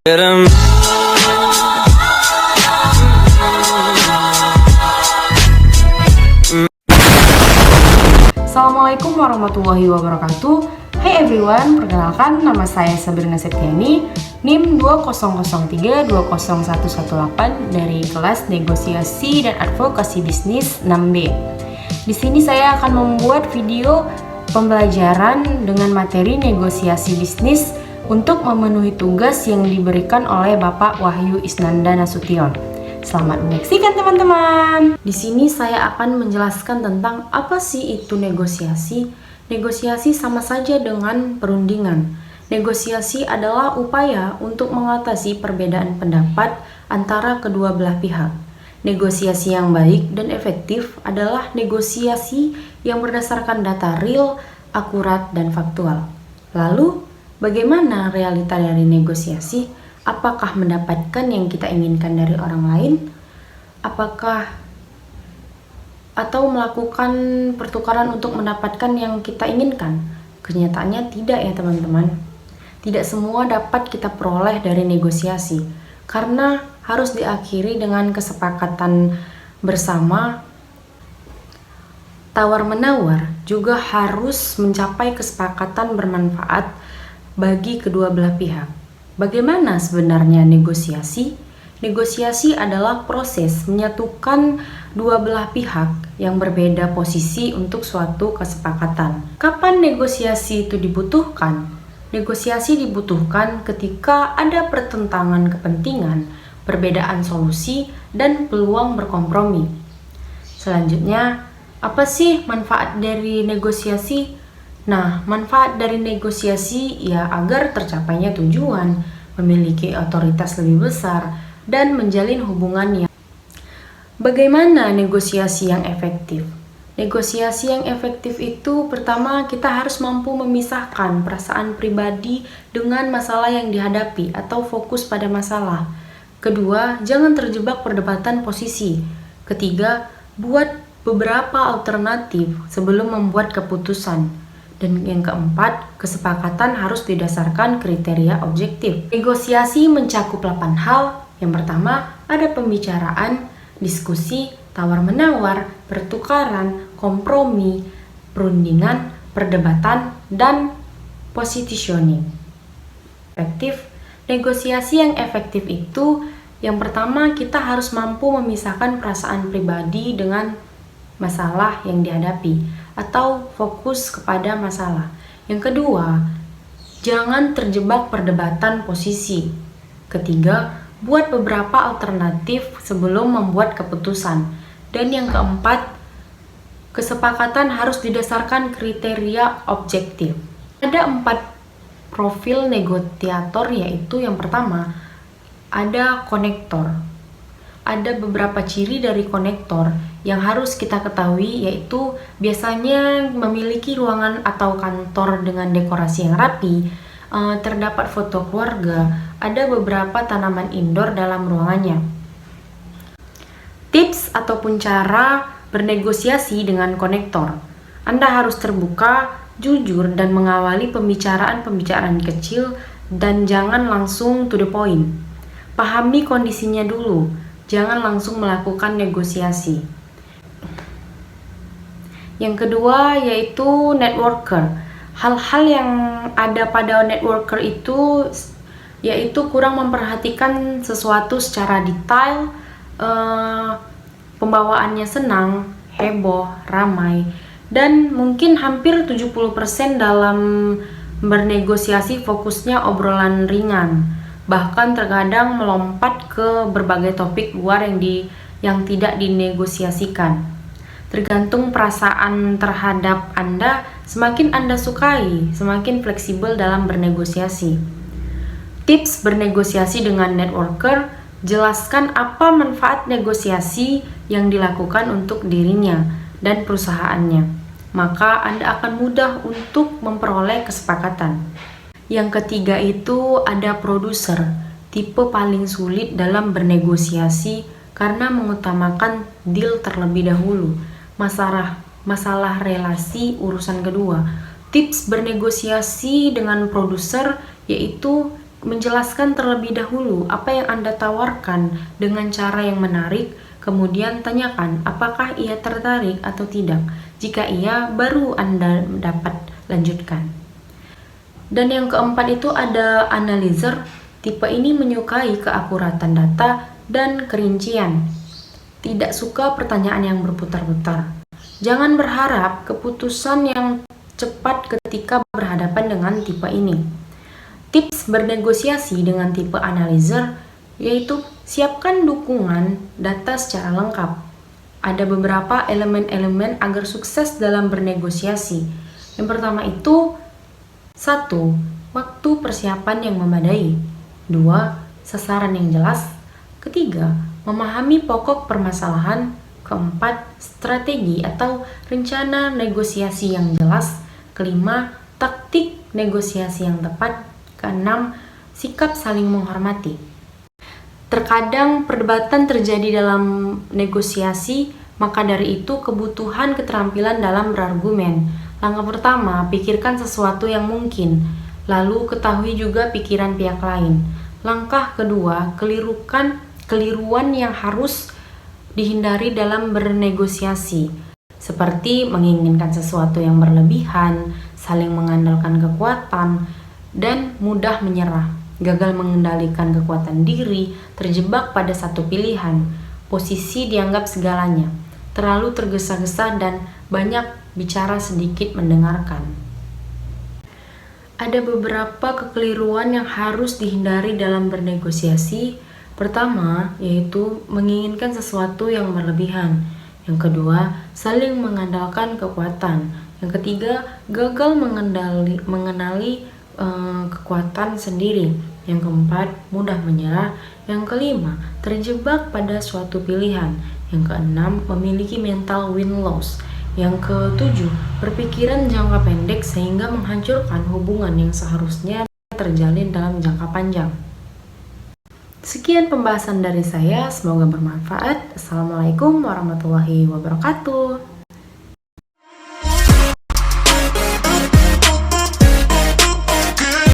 Assalamualaikum warahmatullahi wabarakatuh. Hai everyone, perkenalkan nama saya Sabrina Septiani, NIM 2003-20118 dari kelas Negosiasi dan Advokasi Bisnis 6B. Di sini saya akan membuat video pembelajaran dengan materi negosiasi bisnis untuk memenuhi tugas yang diberikan oleh Bapak Wahyu Isnanda Nasution. Selamat menyaksikan teman-teman. Di sini saya akan menjelaskan tentang apa sih itu negosiasi. Negosiasi sama saja dengan perundingan. Negosiasi adalah upaya untuk mengatasi perbedaan pendapat antara kedua belah pihak. Negosiasi yang baik dan efektif adalah negosiasi yang berdasarkan data real, akurat, dan faktual. Lalu, bagaimana realita dari negosiasi? Apakah mendapatkan yang kita inginkan dari orang lain? Atau melakukan pertukaran untuk mendapatkan yang kita inginkan? Kenyataannya tidak ya teman-teman. Tidak semua dapat kita peroleh dari negosiasi, karena harus diakhiri dengan kesepakatan bersama. Tawar-menawar juga harus mencapai kesepakatan bermanfaat bagi kedua belah pihak. Bagaimana sebenarnya negosiasi? Negosiasi adalah proses menyatukan dua belah pihak yang berbeda posisi untuk suatu kesepakatan. Kapan negosiasi itu dibutuhkan? Negosiasi dibutuhkan ketika ada pertentangan kepentingan, perbedaan solusi, dan peluang berkompromi. Selanjutnya, apa sih manfaat dari negosiasi? Nah, manfaat dari negosiasi ya agar tercapainya tujuan, memiliki otoritas lebih besar, dan menjalin hubungan yang. Bagaimana negosiasi yang efektif? Negosiasi yang efektif itu pertama kita harus mampu memisahkan perasaan pribadi dengan masalah yang dihadapi atau fokus pada masalah. Kedua, jangan terjebak perdebatan posisi. Ketiga, buat beberapa alternatif sebelum membuat keputusan. Dan yang keempat, kesepakatan harus didasarkan kriteria objektif. Negosiasi mencakup 8 hal. Yang pertama, ada pembicaraan, diskusi, tawar-menawar, pertukaran, kompromi, perundingan, perdebatan, dan positioning. Efektif. Negosiasi yang efektif itu, yang pertama kita harus mampu memisahkan perasaan pribadi dengan masalah yang dihadapi atau fokus kepada masalah. Yang kedua, jangan terjebak perdebatan posisi. Ketiga, buat beberapa alternatif sebelum membuat keputusan. Dan yang keempat, kesepakatan harus didasarkan kriteria objektif. Ada 4 profil negosiator, yaitu yang pertama, ada konektor. Ada beberapa ciri dari konektor yang harus kita ketahui, yaitu biasanya memiliki ruangan atau kantor dengan dekorasi yang rapi, terdapat foto keluarga, ada beberapa tanaman indoor dalam ruangannya. Tips ataupun cara bernegosiasi dengan konektor. Anda harus terbuka, jujur, dan mengawali pembicaraan kecil dan jangan langsung to the point. Pahami kondisinya dulu, jangan langsung melakukan negosiasi. Yang kedua yaitu networker. Hal-hal yang ada pada networker itu yaitu kurang memperhatikan sesuatu secara detail, pembawaannya senang, heboh, ramai, dan mungkin hampir 70% dalam bernegosiasi fokusnya obrolan ringan, bahkan terkadang melompat ke berbagai topik luar yang tidak dinegosiasikan. Tergantung perasaan terhadap Anda, semakin Anda sukai, semakin fleksibel dalam bernegosiasi. Tips bernegosiasi dengan networker, jelaskan apa manfaat negosiasi yang dilakukan untuk dirinya dan perusahaannya. Maka Anda akan mudah untuk memperoleh kesepakatan. Yang ketiga itu ada produser, tipe paling sulit dalam bernegosiasi karena mengutamakan deal terlebih dahulu. Masalah relasi urusan kedua. Tips bernegosiasi dengan produser yaitu menjelaskan terlebih dahulu apa yang Anda tawarkan dengan cara yang menarik, kemudian tanyakan apakah ia tertarik atau tidak. Jika iya, baru Anda dapat lanjutkan. Dan yang keempat itu ada analyzer. Tipe ini menyukai keakuratan data dan kerincian. Tidak suka pertanyaan yang berputar-putar. Jangan berharap keputusan yang cepat ketika berhadapan dengan tipe ini. Tips bernegosiasi dengan tipe analyzer yaitu siapkan dukungan data secara lengkap. Ada beberapa elemen-elemen agar sukses dalam bernegosiasi. Yang pertama itu 1. Waktu persiapan yang memadai. 2. Sasaran yang jelas. Ketiga, memahami pokok permasalahan. Keempat, strategi atau rencana negosiasi yang jelas. Kelima, taktik negosiasi yang tepat. Keenam, sikap saling menghormati. Terkadang perdebatan terjadi dalam negosiasi, maka dari itu kebutuhan keterampilan dalam berargumen. Langkah pertama, pikirkan sesuatu yang mungkin, lalu ketahui juga pikiran pihak lain. Langkah kedua, keliruan yang harus dihindari dalam bernegosiasi, seperti menginginkan sesuatu yang berlebihan, saling mengandalkan kekuatan, dan mudah menyerah. Gagal mengendalikan kekuatan diri, terjebak pada satu pilihan, posisi dianggap segalanya, terlalu tergesa-gesa dan banyak bicara sedikit mendengarkan. Ada beberapa kekeliruan yang harus dihindari dalam bernegosiasi. Pertama, yaitu menginginkan sesuatu yang berlebihan. Yang kedua, saling mengandalkan kekuatan. Yang ketiga, gagal mengenali kekuatan sendiri. Yang keempat, mudah menyerah. Yang kelima, terjebak pada suatu pilihan. Yang keenam, memiliki mental win-loss. Yang ketujuh, berpikiran jangka pendek sehingga menghancurkan hubungan yang seharusnya terjalin dalam jangka panjang. Sekian pembahasan dari saya, semoga bermanfaat. Assalamualaikum warahmatullahi wabarakatuh.